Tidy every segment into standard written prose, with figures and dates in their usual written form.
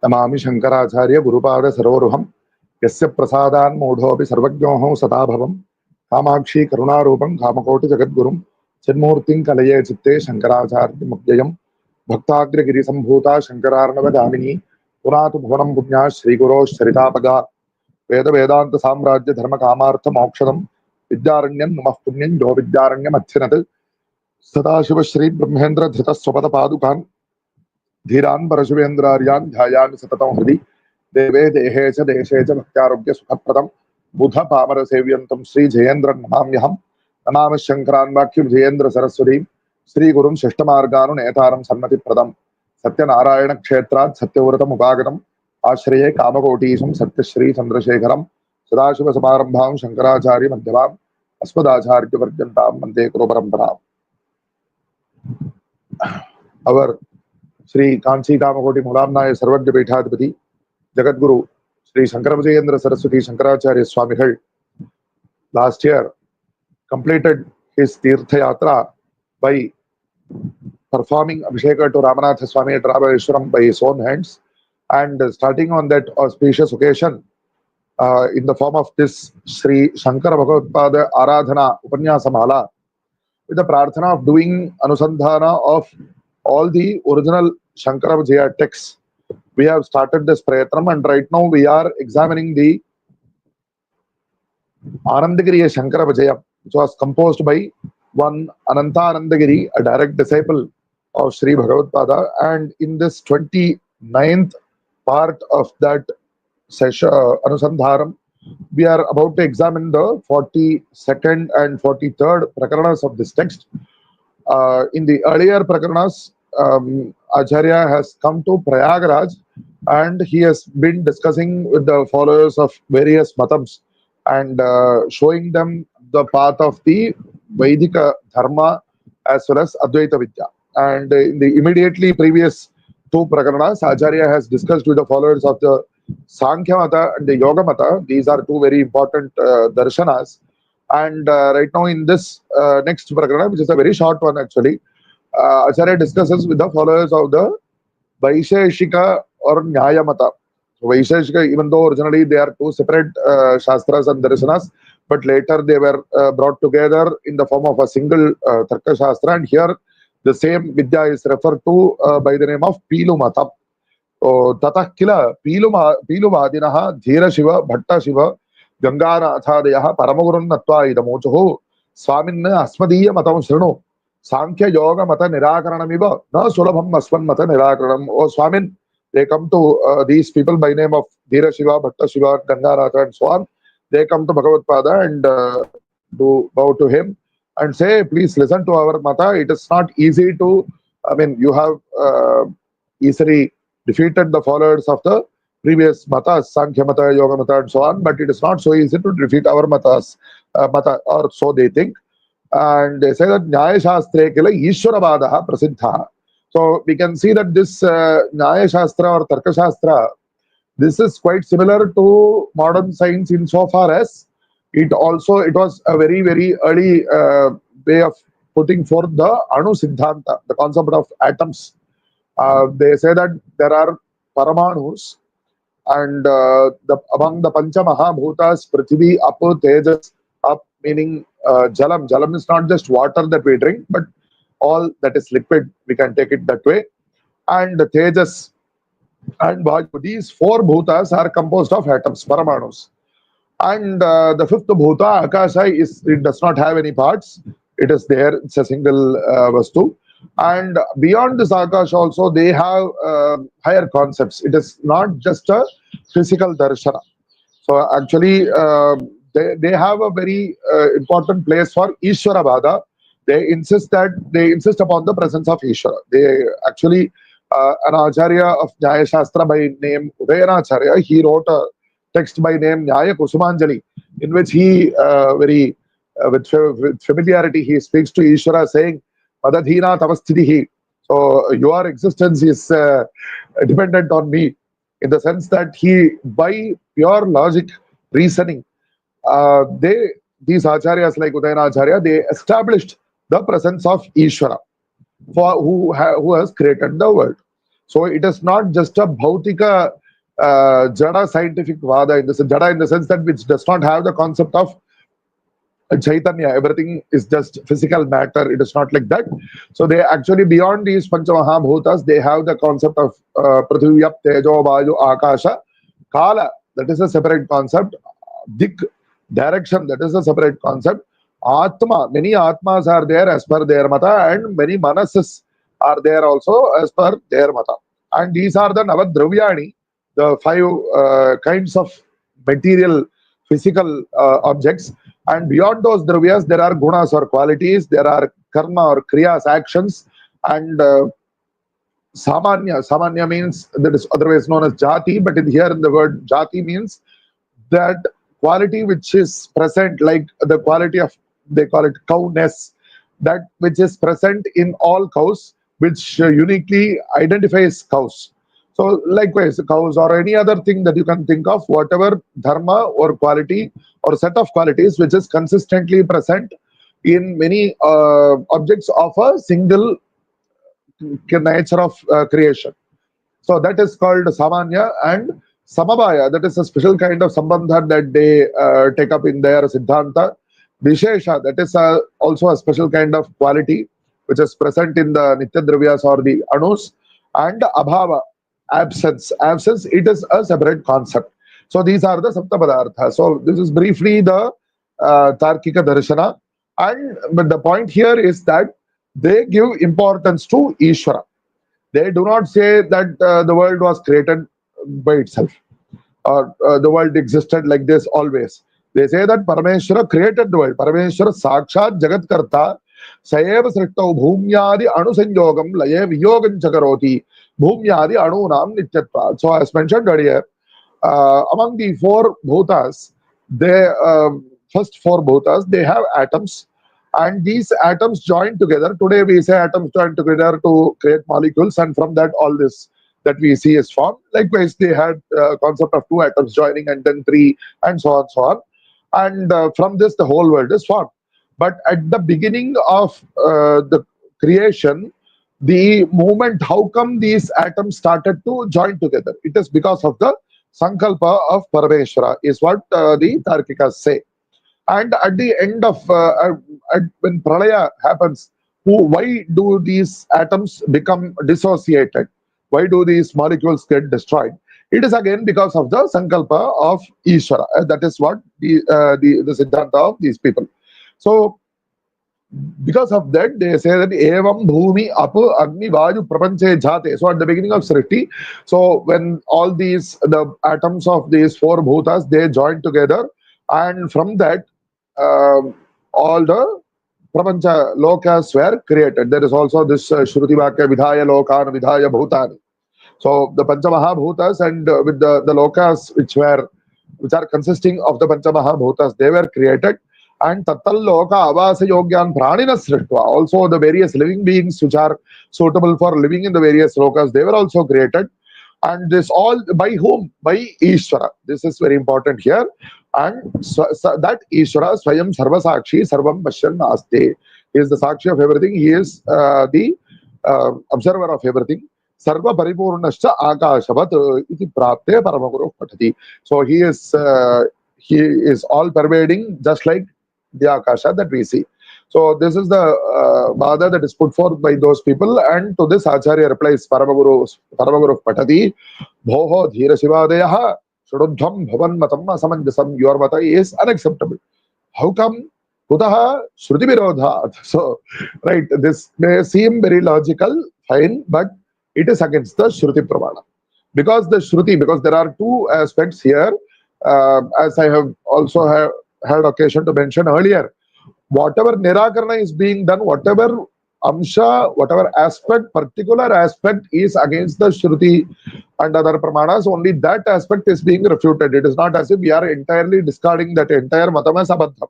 नमामि शंकराचार्य गुरुपाद सरोरुहं यस्य प्रसादान् मूढोऽपि सर्वज्ञोऽहं सदा भवं कामाक्षी करुणारूपं कामकोटि जगद्गुरुं चिन्मूर्तिं कलये चित्ते शंकराचार्यमव्ययं भक्ताग्रगिरिसम्भूता शंकरार्णवगामिनी पुरातु भुवनं पुण्या श्रीगुरोश्चरितापगा वेद वेदांत साम्राज्य धर्म कामार्थ मोक्षदं विद्यारण्यं नमः पुण्यं जो विद्यारण्यमध्यनत् सदाशिव श्री ब्रह्मेन्द्र धृत स्वपद पादुकान् धीरान् परशुवेन्द्रार्यान् ध्यायामि सततं हृदि देवे देहे च देशे च भक्त्यारोग्य सुखप्रदं बुध पामर सेव्यन्तं श्री जयेन्द्रं नमाम्यहं नमामि शंकरान् वाक्य विजयेन्द्र सरस्वतीं श्री गुरुं शिष्टमार्गानुनेतारं सन्मतिप्रदं सत्यनारायण क्षेत्रात् सत्यव्रतम् उपागतम् आश्रये कामकोटीशं सत्यश्री चंद्रशेखरं सदाशिव समारंभां शंकराचार्य मध्यमाम् अस्मदाचार्य पर्यन्तां वन्दे गुरु परम्पराम्. Our Shri Kanchi Kamakoti Mulamnaya Sarvagya Peethadipati Jagadguru Shri Shankara Vijayam Saraswati Shankaracharya Swamigal last year completed his Tirtha Yatra by performing Abhisheka to Ramanatha Swami at Ramayeshwaram by his own hands, and starting on that auspicious occasion in the form of this Shri Shankara Bhagavatpāda rādhanā Upanya Samala with the prarthana of doing anusandhana of all the original Shankara Vijaya texts. We have started this prayatnam, and right now we are examining the Anandagiriya Shankara Vijayam, which was composed by one Anandagiri, a direct disciple of Shri Bhagavatpāda. And in this 29th part of that session, Anusandharam, we are about to examine the 42nd and 43rd prakaranas of this text. In the earlier prakaranas, Acharya has come to Prayagraj, and he has been discussing with the followers of various matams and showing them the path of the Vedika Dharma as well as Advaita Vidya. And in the immediately previous two prakaranas, Acharya has discussed with the followers of the Sankhya Mata and the Yoga Mata. These are two very important darshanas. And right now in this next prakarana, which is a very short one actually, Acharya discusses with the followers of the Vaisheshika or Nyaya Mata. So Vaisheshika, even though originally they are two separate Shastras and Darshanas, but later they were brought together in the form of a single Tarka Shastra, and here the same Vidya is referred to by the name of Pilu Mata. ततः किल पीलुवादिनः धीर शिव भट्ट शिव गंगानाथादयः परमगुरुन् नत्वा इदमोचुः स्वामिन् अस्मदीय मतं शृणु सांख्य योग मत निराकरणमिव न सुलभम् अस्मन् मत निराकरणम्. O Swamin, they come to these people by name of Dhira Shiva, Bhatta Shiva, Ganganatha and so on. They come to Bhagavatpāda and do bow to him and say, please listen to our mata. It is not easy to, you have easily defeated the followers of the previous matas, Sankhya Mata, Yoga Mata, and so on, but it is not so easy to defeat our matas, or so they think. And they say that Nyaya Shastre Kila Ishwaravadaha Prasiddha. So we can see that this Nyaya Shastra or Tarka Shastra, this is quite similar to modern science insofar as it was a very, very early way of putting forth the Anu Siddhanta, the concept of atoms. They say that there are Paramanus, and among the Pancha Mahabhutas, Prithvi, Up, Tejas, Up meaning Jalam. Jalam is not just water that we drink, but all that is liquid, we can take it that way. And Tejas and Vayu, these four Bhutas are composed of atoms, Paramanus. And the fifth Bhuta, Akasha, it does not have any parts. It is there, it's a single Vastu. And beyond this Akash also, they have higher concepts. It is not just a physical darshana. So actually, they have a very important place for Ishwaravada. They insist upon the presence of Ishwara. They actually, an Acharya of Nyaya Shastra by name Udayanacharya, he wrote a text by name Nyaya Kusumanjali, in which he with familiarity he speaks to Ishwara saying, Padadhina Tavasthidihi. So your existence is dependent on me, in the sense that he, by pure logic, reasoning, these acharyas like Udayanacharya, they established the presence of Ishvara, who has created the world. So it is not just a bhautika jada scientific vada, in the jada in the sense that which does not have the concept of Chaitanya, everything is just physical matter. It is not like that. So they actually, beyond these Panchamahabhutas, they have the concept of Prithivya, Tejo, Vayu, Akasha, Kala. That is a separate concept. Dik, direction. That is a separate concept. Atma. Many Atmas are there as per their mata, and many Manases are there also as per their mata. And these are the Navadravyani, the five kinds of material, physical objects. And beyond those dravyas, there are gunas or qualities, there are karma or kriyas, actions, and samanya. Samanya means, that is otherwise known as jati, but here in the word jati means that quality which is present, like the quality of, they call it cowness, that which is present in all cows, which uniquely identifies cows. So likewise, cows or any other thing that you can think of, whatever dharma or quality or set of qualities which is consistently present in many objects of a single nature of creation. So that is called samanya. And samabaya, that is a special kind of sambandha that they take up in their siddhanta. Vishesha, that is also a special kind of quality which is present in the nitya dravyas or the anus. And abhava, absence. Absence, it is a separate concept. So these are the saptapadartha. So this is briefly the Tarkika Darshana. And but the point here is that they give importance to Ishvara. They do not say that the world was created by itself, or the world existed like this always. They say that Parameshwara created the world. Parameshwara Sakshat Jagat Karta Sayeva Srittau Bhumyadi Anu Sanjogam Laye Viyogam Chakaroti Bhumyadi Anu Nam Nityatva. So as mentioned earlier, among the four bhutas, they first four bhutas, they have atoms, and these atoms join together. Today we say atoms join together to create molecules, and from that all this that we see is formed. Likewise, they had concept of two atoms joining, and then three, and so on, so on. And from this, the whole world is formed. But at the beginning of the creation, the moment, how come these atoms started to join together? It is because of the Sankalpa of Parameshwara, is what the Tarkikas say. And at the end of, when Pralaya happens, why do these atoms become dissociated? Why do these molecules get destroyed? It is again because of the Sankalpa of Ishvara. That is what the Siddhanta of these people. So, because of that, they say that evam bhumi apu agni vayu prapanche jate. So at the beginning of Srishti, so when all these, the atoms of these four bhutas, they join together, and from that all the prapancha lokas were created. There is also this Shruti Vakya Vidhaya Lokan Vidhaya Bhutani. So the Panchamahabhutas and with the lokas which are consisting of the Panchamahabhutas, they were created. And Tattal Loka Avasa Yogyan Pranina Srittva, also the various living beings which are suitable for living in the various lokas, they were also created. And this all by whom? By Ishvara. This is very important here. And that Ishvara Swayam Sarva Sakshi Sarvam Pashyan Aste. He is the Sakshi of everything. He is the observer of everything. Sarva Paripurnascha Akashavat iti prapte Paramaguru Patati. So he is all pervading, just like the Akasha that we see. So this is the Vada that is put forth by those people, and to this Acharya replies Paramaguru Patati Bhoho Dhira Shivadeyaha Shududham Bhavan Matam Asamanjasam. Your mata is unacceptable. How come? Kutaha Shruti Virodha. So, right, this may seem very logical, fine, but it is against the Shruti Pramana. Because there are two aspects here, as I have also had occasion to mention earlier. Whatever Nirakarana is being done, whatever Amsha, whatever aspect, particular aspect is against the Shruti and other Pramanas, only that aspect is being refuted. It is not as if we are entirely discarding that entire Matam as Abadham.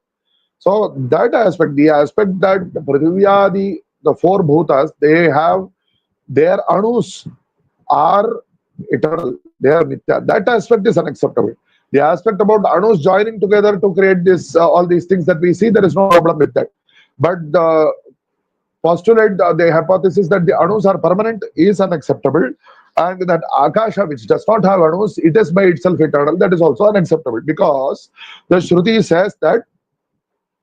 So that aspect, the aspect that Prithivya, the four bhutas, they have their anus are eternal, they are nitya. That aspect is unacceptable. The aspect about anus joining together to create this, all these things that we see, there is no problem with that. But the postulate, the hypothesis that the anus are permanent is unacceptable. And that Akasha, which does not have anus, it is by itself eternal. That is also unacceptable, because the Shruti says that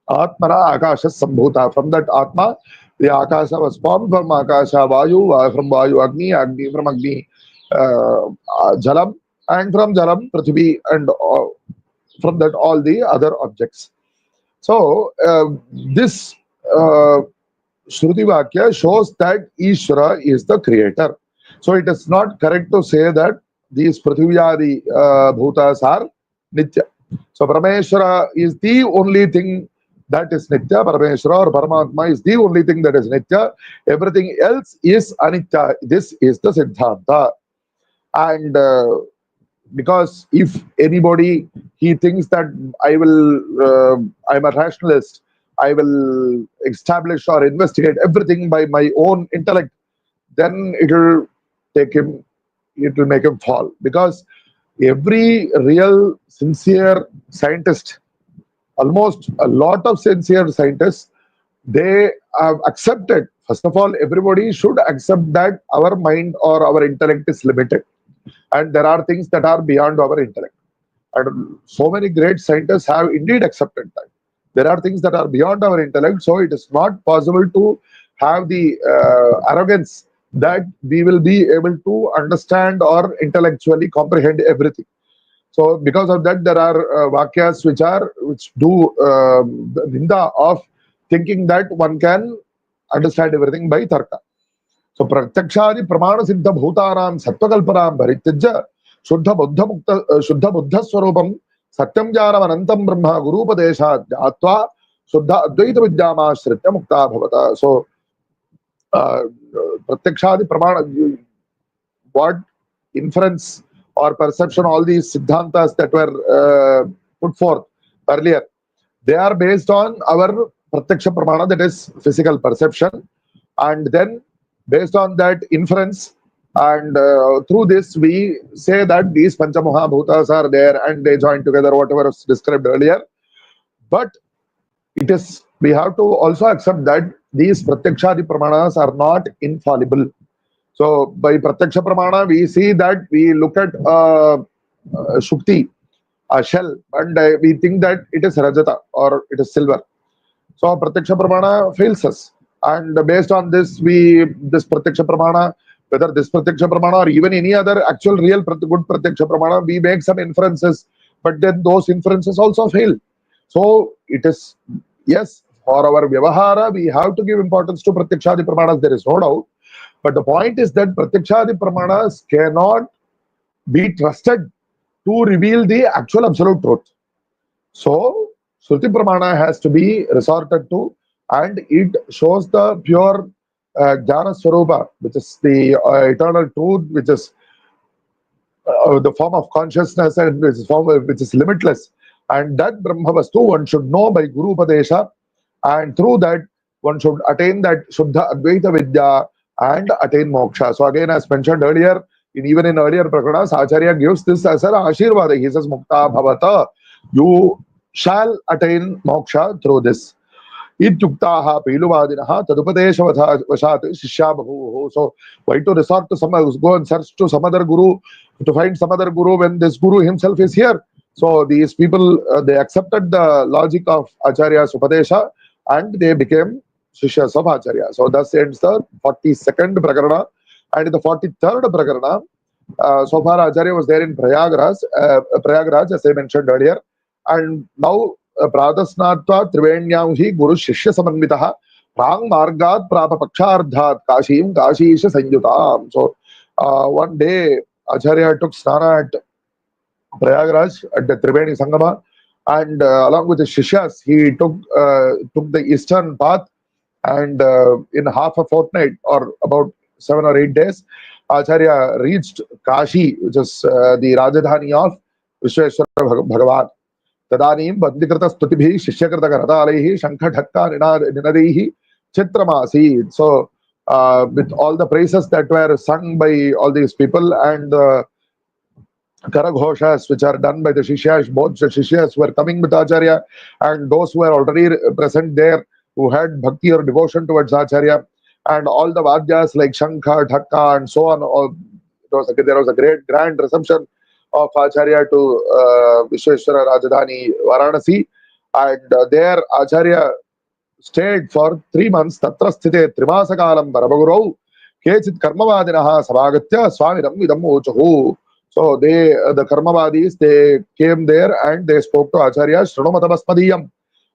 Atmana Akasha Sambhuta. From that Atma, the Akasha was formed. From Akasha Vayu, from Vayu Agni, Agni from Agni Jalam, and from Jalam Prithvi, and from that all the other objects. So this Shruti Vakya shows that Ishvara is the creator. So it is not correct to say that these Prithvivyadi Bhutas are Nitya. So Parameshwara is the only thing that is Nitya. Parameshwara or Paramatma is the only thing that is Nitya. Everything else is Anitya. This is the Siddhanta. And because if anybody, he thinks that I'm a rationalist, I will establish or investigate everything by my own intellect, then it will make him fall. Because every real sincere scientist, almost a lot of sincere scientists, they have accepted, first of all, everybody should accept that our mind or our intellect is limited, and there are things that are beyond our intellect. And so many great scientists have indeed accepted that there are things that are beyond our intellect, so it is not possible to have the arrogance that we will be able to understand or intellectually comprehend everything. So because of that, there are vakyas which do the ninda of thinking that one can understand everything by tarka. So pratyakshadi pramana siddha bhutaram sattvakalparam bharityajya shuddha buddha swarupam satyam jnanam anantam brahma gurupadeshat jnatva shuddha advaita vidyama shritya mukta bhavata. So pratyakshadi pramana, what inference or perception, all these siddhantas that were put forth earlier, they are based on our pratyaksha pramana, that is physical perception, and then based on that inference, and through this we say that these panchamahabhutas are there and they join together, whatever was described earlier. But it is, we have to also accept that these pratyakshadi pramanas are not infallible. So by pratyaksha pramana, we see that we look at shukti, a shell, and we think that it is rajata or it is silver. So pratyaksha pramana fails us, and based on this, this pratyaksha pramana, whether this pratyaksha pramana or even any other actual real good pratyaksha pramana, we make some inferences, but then those inferences also fail. So it is, yes, for our vyavahara, we have to give importance to pratyakshadi pramanas, there is no doubt. But the point is that pratyakshadi pramanas cannot be trusted to reveal the actual absolute truth. So Shruti pramana has to be resorted to, and it shows the pure jnana swarupa, which is the eternal truth, which is the form of consciousness, and which is limitless. And that Brahma Vastu one should know by Guru Upadesha, and through that one should attain that Shuddha Advaita Vidya and attain moksha. So again, as mentioned earlier, even in earlier prakaras, Acharya gives this as an Ashirvada. He says, Mukta Bhavata, you shall attain moksha through this. Ityuktaha Piluvadinaha Tadupadesha Vashat Shishya Bhavu. So why to resort to go and search to some other guru, to find some other guru when this guru himself is here? So these people, they accepted the logic of Acharya's Upadesha and they became Shishyas of Acharya. So thus ends the 42nd Prakarana. And in the 43rd Prakarana, so far Acharya was there in Prayagraj, as I mentioned earlier. And now Pradasnatva Trivenyam hi Guru Shishya Samanvitaha Prang Margat Prapa Pakshardhat Kashim Kashisha Sanyutam. So one day Acharya took snana at Prayagraj at the Triveni Sangama, and along with his Shishyas, he took the eastern path, and in half a fortnight or about 7 or 8 days, Acharya reached Kashi, which is the Rādhanā of Vishweshwara Bhagavan. Tadanim Bandikrita Stutibhi Shishyakrita Karatalehi Shankha Dhakka Ninadihi Chitramasi. So with all the praises that were sung by all these people and Karaghoshas which are done by the Shishyas, both the Shishyas were coming with Acharya, and those who were already present there who had bhakti or devotion towards Acharya, and all the Vadyas like Shankha, Dhakka and so on, all there was a great grand reception of Acharya to Vishweshwara Rajdhani Varanasi, and there Acharya stayed for 3 months. Tatra sthite trimasakalam Parabagurau Kechit Karmavadinaha Savagatya Swaminam Idam Ochahu. So the Karmavadis, they came there and they spoke to Acharya Shrunomatabasmadiyam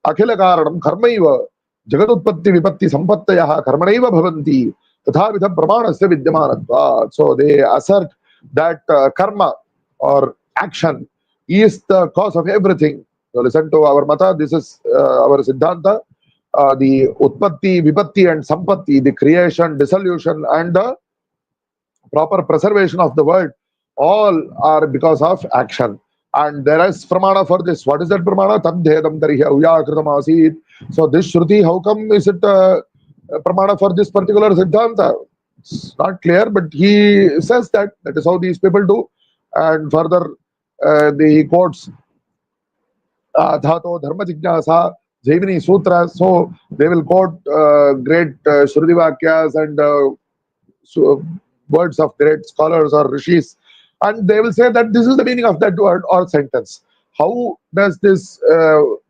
Akhila Karanam Karmaiva Jagadutpatti Vipatti Sampattayaha Karmanaiva Bhavanti Tathavidha Pramanasya Vidyamanatva. So they assert that karma or action is the cause of everything. So listen to our mata, this is our Siddhanta. The Utpatti, Vipatti and Sampatti, the creation, dissolution and the proper preservation of the world, all are because of action. And there is pramana for this. What is that pramana? Tadhedam tarihi avyakritam asit. So this Shruti, how come is it pramana for this particular Siddhanta? It's not clear, but he says that is how these people do. And further, he quotes Dhato Dharma Jignasa, Jaimini Sutras. So they will quote great Shruti Vakyas and words of great scholars or rishis. And they will say that this is the meaning of that word or sentence. How does this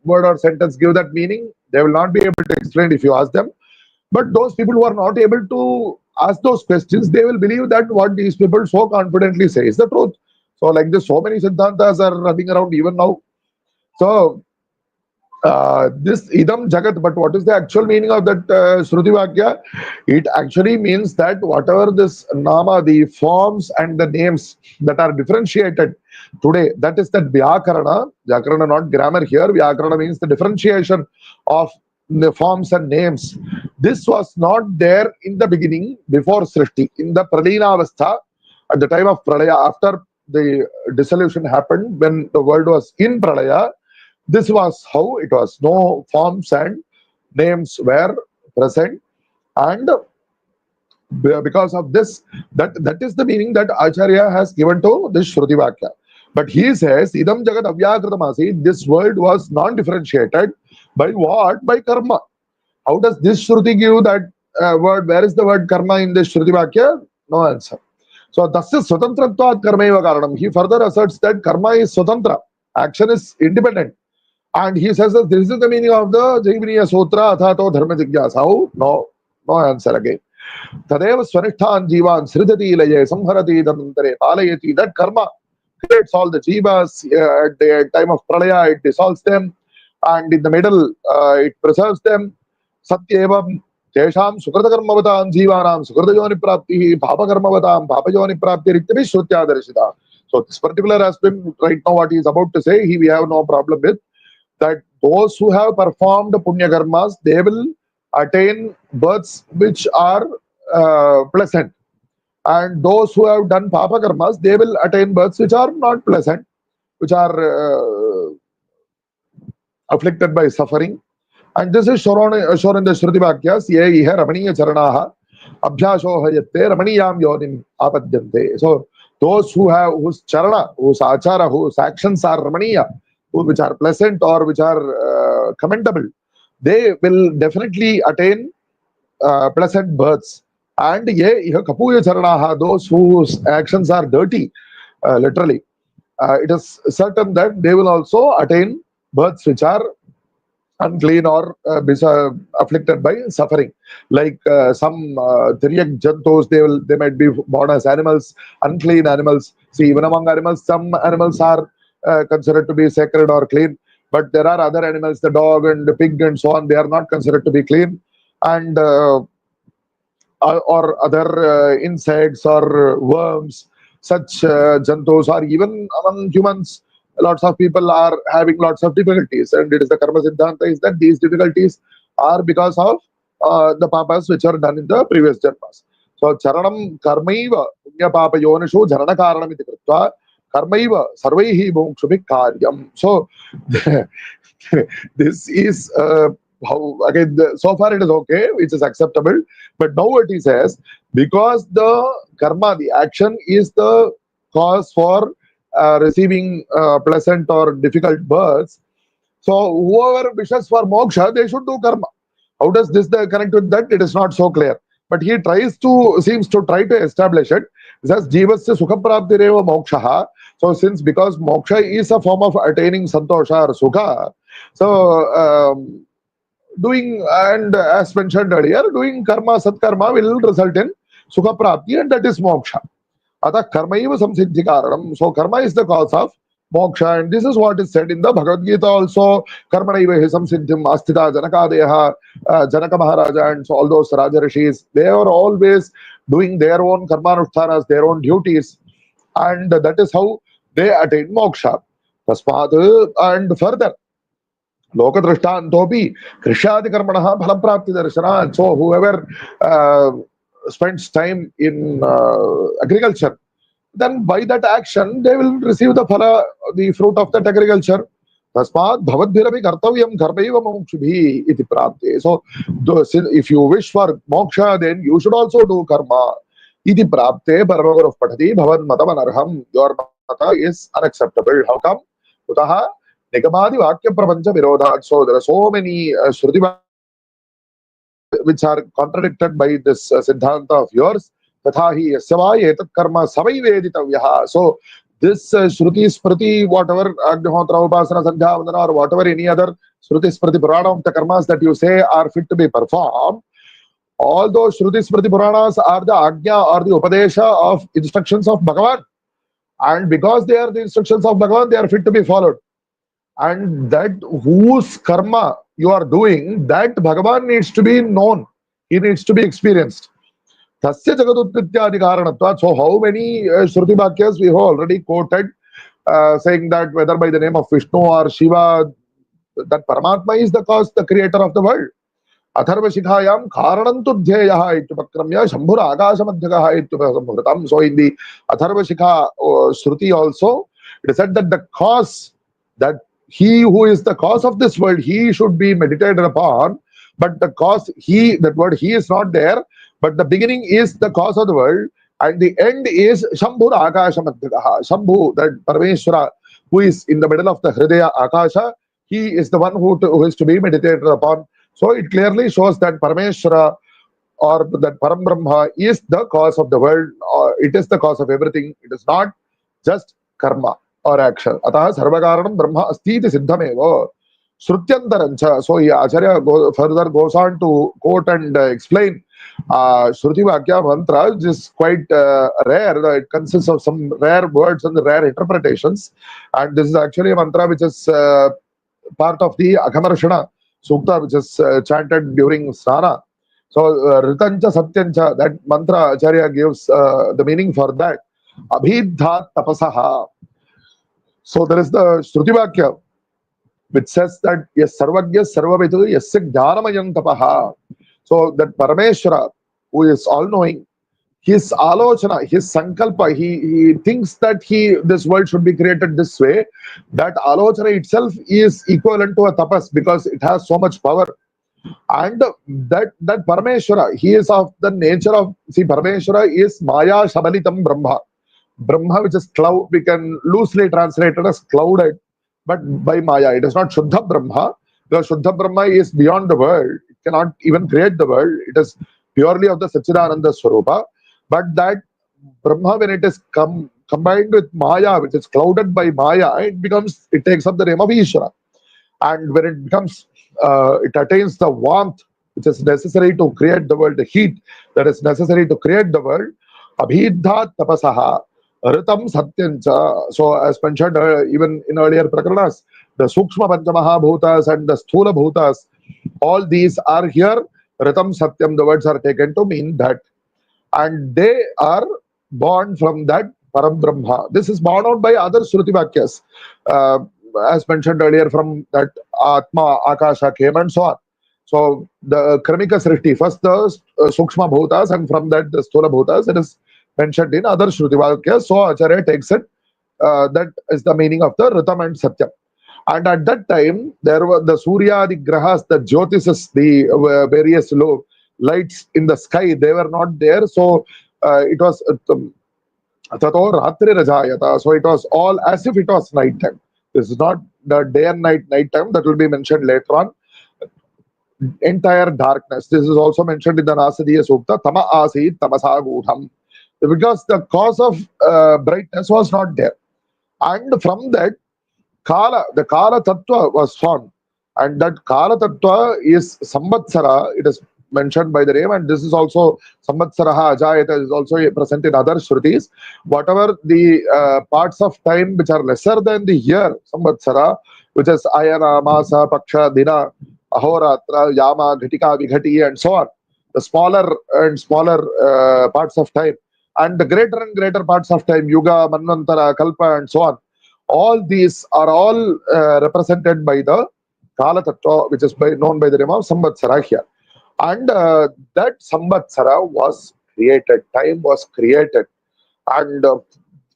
word or sentence give that meaning? They will not be able to explain if you ask them. But those people who are not able to ask those questions, they will believe that what these people so confidently say is the truth. So like this, so many Siddhantas are running around even now. So this idam jagat, but what is the actual meaning of that Shruti Vakya? It actually means that whatever this nama, the forms and the names that are differentiated today, that is that Vyakarana, not grammar here, Vyakarana means the differentiation of the forms and names. This was not there in the beginning before Srishti, in the Pralinavastha, at the time of Pralaya, after the dissolution happened, when the world was in Pralaya. This was how it was. No forms and names were present, and because of this, that is the meaning that Acharya has given to this Shruti Vakya. But he says, Idam Jagat Avyakritamasi, this world was non-differentiated by what? By karma. How does this Shruti give that word? Where is the word karma in this Shruti Vakya? No answer. So, Tasya Swatantratvat Karmaiva Karanam. He further asserts that karma is Swatantra. Action is independent. And he says that this is the meaning of the Jaiviniya Sutra, Athato Dharma Jigyasa. How? No answer again. Tadeva Swanishtan Jivan Sridhati Ilaye Samharati Dhamantare Palayati. That karma creates all the jivas at the time of Pralaya, it dissolves them, and in the middle it preserves them. Satyevam Tesham Sukrata Karmavatam Jivanam Sukrata Yoni Prapti Papa Karmavatam Papa Yoni Prapti Riktavi Shrutya Darshita. So this particular aspect right now what he is about to say, we have no problem with. That those who have performed punya karmas, they will attain births which are pleasant, and those who have done papa karmas, they will attain births which are not pleasant, which are afflicted by suffering. And this is shown in the Shruti Vakyas. Ye ihe ramaniya charanaha abhyasho hayatte ramaniyam yonim apadyante. So those who have whose charana, whose achara, whose actions are ramaniya, which are pleasant or which are commendable, they will definitely attain pleasant births. And ye kapuya charanaha, those whose actions are dirty, literally, it is certain that they will also attain births which are unclean or afflicted by suffering. Like some Tiryak Jantos, they might be born as animals, unclean animals. See, even among animals, some animals are considered to be sacred or clean, but there are other animals, the dog and the pig and so on, they are not considered to be clean. And or other insects or worms, such jantos, or even among humans, lots of people are having lots of difficulties, and it is the karma siddhanta is that these difficulties are because of the papas which are done in the previous janmas. So charanam karmaiva punya papa yonishu janana karanam iti kritva karmaiva sarvaihi mokshubhik karyam. So this is how, again, so far it is okay, which is acceptable. But now what he says, because the karma, the action is the cause for receiving pleasant or difficult births. So whoever wishes for moksha, they should do karma. How does this connect with that? It is not so clear. but he seems to try to establish it. It says jivasya sukha praptireva moksha. So since because moksha is a form of attaining santosha or sukha, so doing, and as mentioned earlier, doing karma, satkarma will result in sukha prapti, and that is moksha. Atha karma eva samsiddhi karanam. So karma is the cause of moksha, and this is what is said in the Bhagavad Gita also. Karma eva hi samsiddhim astita janakadeha, Janaka Maharaja and so all those Raja Rishis, they are always doing their own karmanushtanas, their own duties, and that is how they attain moksha. Tasmad, and further, Lokadrishtantopi, Krishyadi Karmanaha Phalaprapti Darshana. So whoever spends time in agriculture, then by that action they will receive the phala, the fruit of that agriculture. Tasmat bhavadbhirapi kartavyam karmaiva mokshubhi iti prapte. So if you wish for moksha, then you should also do karma. Iti prapte paramagurav patati bhavad matam anarham. Your mata is unacceptable. How come? Utaha nigamadi vakya prapancha virodhat. So there are so many shruti which are contradicted by this siddhanta of yours. Tathahi yasya etat karma savai veditavyaha. So this Shruti Smriti, whatever Agnihotra, Upasana, Sandhya, Vandana, or whatever any other Shruti Smriti Purana of the karmas that you say are fit to be performed, all those Shruti Smriti Puranas are the Agnya or the Upadesha of instructions of Bhagavan. And because they are the instructions of Bhagavan, they are fit to be followed. And that whose karma you are doing, that Bhagavan needs to be known. He needs to be experienced. Tasya jagadutpityadi karanatvat. So how many Shruti Bhakyas we have already quoted, saying that whether by the name of Vishnu or Shiva, that Paramatma is the cause, the creator of the world. Atharva Shikhayam karanantu dhyeyaha ityupakramya shambhura akasamadhyagaha ityupasamhritam. So in the Atharva Shikha Shruti also, it is said that the cause, that he who is the cause of this world, he should be meditated upon. But the cause, that word he is not there, but the beginning is the cause of the world, and the end is Shambhura Akashamadhyagaha. Shambhu, that Parameshwara, who is in the middle of the Hridaya Akasha, he is the one who is to be meditated upon. So it clearly shows that Parameshwara, or that Param Brahma, is the cause of the world, or it is the cause of everything. It is not just karma or action. Ataha sarvakaranam brahma astiti siddhameva. Shrutyantarancha. So Acharya further goes on to quote and explain Shruti Vakya mantra, which is quite rare. It consists of some rare words and rare interpretations. And this is actually a mantra which is part of the Aghamarshana Sukta, which is chanted during Snana. So Ritancha Satyancha, that mantra Acharya gives the meaning for that. Abhidhat tapasaha. So there is the Shruti Vakya, which says that yes, sarvagya sarvavidu yasya jnanamayam tapaha. So that Parameshwara, who is all-knowing, his alochana, his sankalpa, he thinks that this world should be created this way. That alochana itself is equivalent to a tapas, because it has so much power. And that Parameshwara, he is of the nature of, see, Parameshwara is Maya Shabalitam Brahma. Brahma, which is cloud, we can loosely translate it as clouded, but by Maya. It is not Shuddha Brahma. The Shuddha Brahma is beyond the world. It cannot even create the world. It is purely of the Satchidananda Swarupa. But that Brahma, when it is combined with Maya, which is clouded by Maya, it takes up the name of Ishvara. And when it becomes, it attains the warmth which is necessary to create the world, the heat that is necessary to create the world. Abhidhat tapasaha. Ritam Satyancha. So, as mentioned even in earlier Prakarnas, the Sukshma Panchamaha Bhutas and the Sthula Bhutas, all these are here. Ritam Satyam, the words are taken to mean that. And they are born from that Param Brahma. This is born out by other Shruti Vakyas, as mentioned earlier, from that Atma, Akasha came and so on. So, the Kramika Srishti, first the Sukshma Bhutas, and from that the Sthula Bhutas, it is mentioned in other Shruti Vakyas. So Acharya takes it, that is the meaning of the Ritam and Satyam. And at that time, there were the Surya, the Grahas, the Jyotisas, the various lights in the sky, they were not there. So it was Tato Ratri Rajayata. So it was all as if it was night time. This is not the day and night time, that will be mentioned later on. entire darkness. This is also mentioned in the Nasadiya Sukta, Tama Asit Tamasa Gudham, because the cause of brightness was not there. And from that, Kala, the Kala Tattva was formed. And that Kala Tattva is Samvatsara, it is mentioned by the name, and this is also Samvatsaraha Ajayata is also present in other Shrutis. Whatever the parts of time which are lesser than the year, Samvatsara, which is Ayana, Masa, Paksha, Dina, Ahoratra, Yama, Ghatika, Vighati, and so on. The smaller and smaller parts of time, and the greater and greater parts of time, Yuga, Manvantara, Kalpa, and so on. All these are all represented by the Kala Tattva, which is known by the name of Samvatsara here. And that Samvatsara was created, time was created. And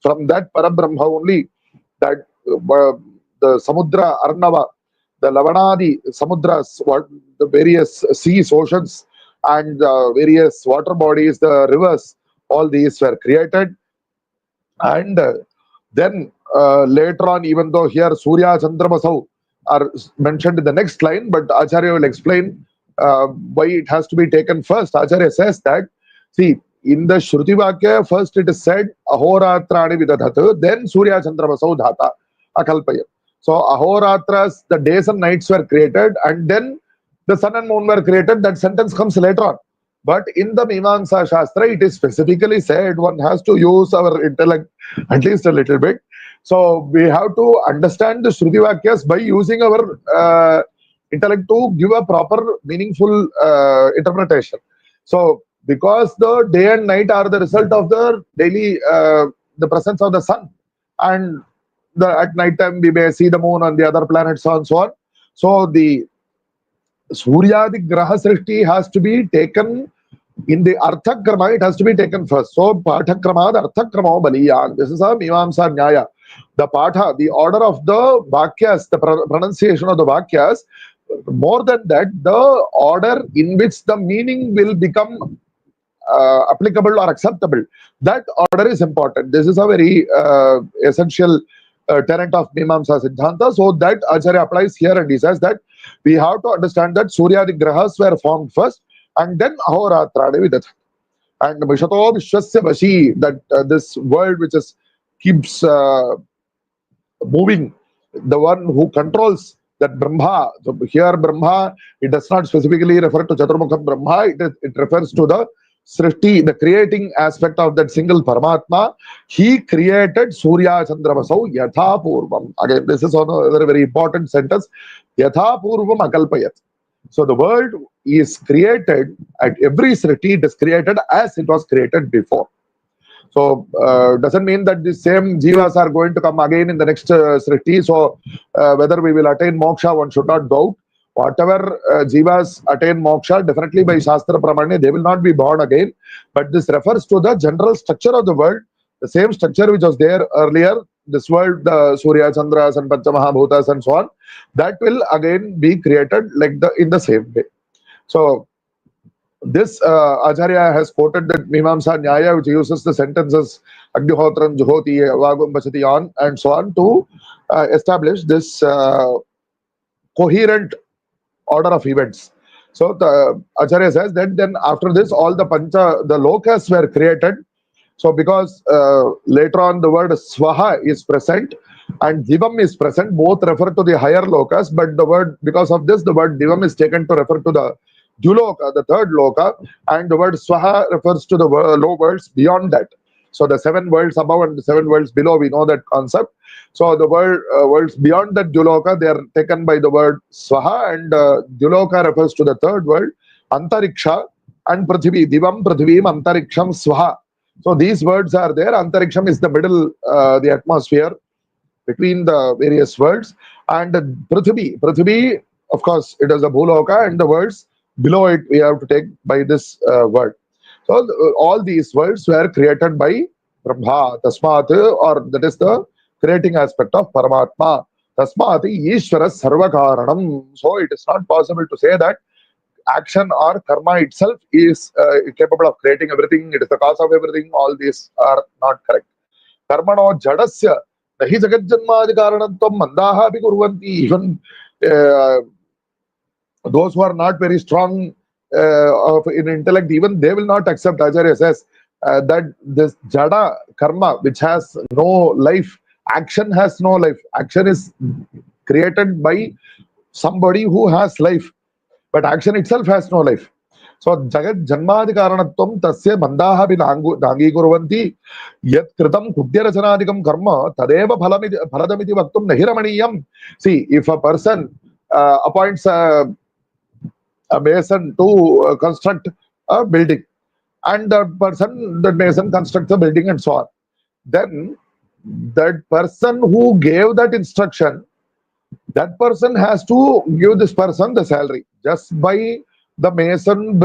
from that Parabrahma only, that the Samudra, Arnava, the Lavanadi, Samudras, what the various seas, oceans, and various water bodies, the rivers, all these were created. And then later on, even though here Surya, Chandramasau are mentioned in the next line, but Acharya will explain why it has to be taken first. Acharya says that, see, in the Shruti Vakya, first it is said, Ahoratrani Vidadhat, then Surya, Chandramasau Dhata, Akalpaya. So Ahoratras, the days and nights were created, and then the sun and moon were created. That sentence comes later on. But in the Mimamsa Shastra, it is specifically said one has to use our intellect at least a little bit. So we have to understand the Shruti Vakyas by using our intellect to give a proper, meaningful interpretation. So because the day and night are the result of the daily, the presence of the sun, and at night time we may see the moon and the other planets, so on and so on. So the Suryadi Graha Srishti has to be taken in the Arthakrama, it has to be taken first. So Pathakrama, Arthakrama Baliyan. This is a Mimamsa Nyaya. The Patha, the order of the Vakyas, the pronunciation of the Vakyas, more than that, the order in which the meaning will become applicable or acceptable, that order is important. This is a very essential tenet of Mimamsa Siddhanta. So that Acharya applies here, and he says that we have to understand that Surya Grahas were formed first, and then Ahoratrani Vidat. And Vishato Vishwasya Vashi, that this world which is keeps moving, the one who controls that Brahma. So here Brahma, it does not specifically refer to Chaturmukha Brahma, it refers to the Srishti, the creating aspect of that single Paramatma. He created Surya Chandramasau Yatha Purvam. Again, this is another very important sentence. Yatha Purvam Akalpayat. So the world is created at every Srishti, it is created as it was created before. So doesn't mean that the same jivas are going to come again in the next Srishti. So whether we will attain moksha, one should not doubt. Whatever jivas attain moksha, definitely by Shastra Pramanya, they will not be born again. But this refers to the general structure of the world, the same structure which was there earlier, this world, the Surya, Chandras, and Panchamahabhutas, and so on, that will again be created like in the same way. So this Acharya has quoted that Mimamsa Nyaya, which uses the sentences Agnihotram, Juhoti, Vagum, Bachati on, and so on, to establish this coherent order of events. So the Acharya says that then after this, all the lokas were created. So because later on the word Swaha is present and Divam is present, both refer to the higher lokas, but the word, because of this, the word Divam is taken to refer to the Duloka, the third loka, and the word Swaha refers to the low worlds beyond that. So the 7 worlds above and the 7 worlds below, we know that concept. So the worlds beyond that Duloka, they are taken by the word Swaha, and Duloka refers to the third world, Antariksha, and Prithvi, Divam, Prithvim, Antariksham, Swaha. So these words are there. Antariksham is the middle, the atmosphere between the various worlds, and Prithvi, of course, it is a Bhuloka, and the words below it we have to take by this word. So all these words were created by Brahma, Tasmat, or that is the creating aspect of Paramatma. Tasmati Ishvara Sarvakaranam. So it is not possible to say that action or karma itself is capable of creating everything, it is the cause of everything. All these are not correct. Karmano Jadasya, Nahi Jagat Janmadi Karanatvam Mandaha Bikurvanti. Even Those who are not very strong in intellect, even they will not accept. Acharya says that this jada karma, which has no life, action has no life. Action is created by somebody who has life, but action itself has no life. So jagat janmadi karanatvam tasya mandaha bi nangi kurvanti yat kritam kudya rachanadikam karma tadeva phaladamiti vaktum nahiramaniyam. See, if a person appoints a mason to construct a building, and the mason constructs a building and so on, then that person who gave that instruction, that person has to give this person the salary. Just by the mason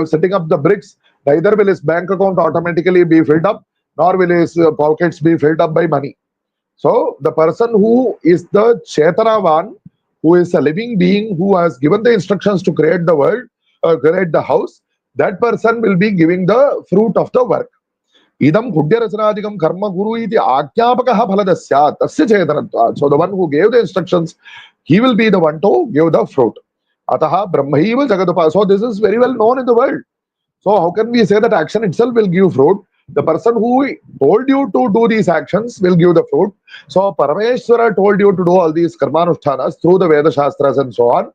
setting up the bricks, neither will his bank account automatically be filled up, nor will his pockets be filled up by money. So the person who is the Chetanavan, who is a living being who has given the instructions to create the world, create the house, that person will be giving the fruit of the work. Idam Kudya karma guru iti akyapakaha phaladasya tasya chetanatva. So the one who gave the instructions, he will be the one to give the fruit. Ataha brahmaiva jagadapa. So this is very well known in the world. So how can we say that action itself will give fruit? The person who told you to do these actions will give the fruit. So Parameshwara told you to do all these karmanushtanas through the Veda Shastras and so on.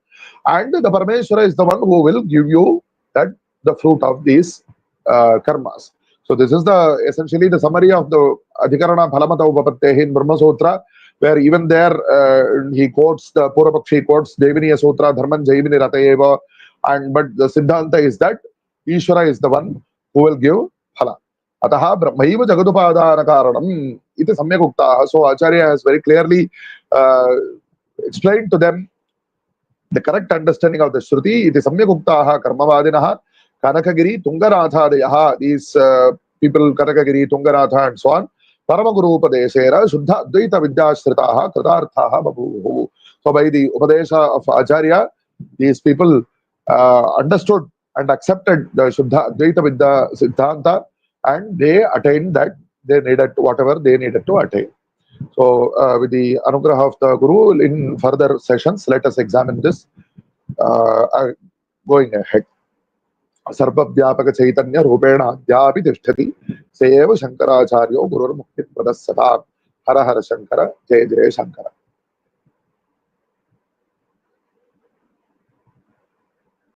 And the Parameshwara is the one who will give you the fruit of these karmas. So this is essentially the summary of the Adhikarana Phalamata Upapattehi in Brahma Sutra, where even there he quotes the Purapakshi quotes Deviniya Sutra, Dharman Jaivini Ratayeva, but the Siddhanta is that Ishvara is the one who will give phala. Ataha brahmaiva jagadupadana karanam iti samyak uktaha. So Acharya has very clearly explained to them the correct understanding of the Shruti. Iti samyak uktaha karmavadinaha Kanakagiri Tungaratha. These people, Kanakagiri, Tungaratha and so on, Paramaguru Upadeshera Shuddha Advaita Vidyashritaha Kritarthaha Babuhu. So by the Upadesha of Acharya, these people understood and accepted the Shuddha Advaita Vidya Siddhanta, and they attained that they needed whatever they needed to attain. So with the anugraha of the Guru, in further sessions, let us examine this going ahead. सर्वव्यापक चैतन्य रूपेण अद्यापि तिष्ठति स एव शंकराचार्यो गुरुर्मुक्तिप्रदः सदा. हर हर शंकर, जय जय शंकर.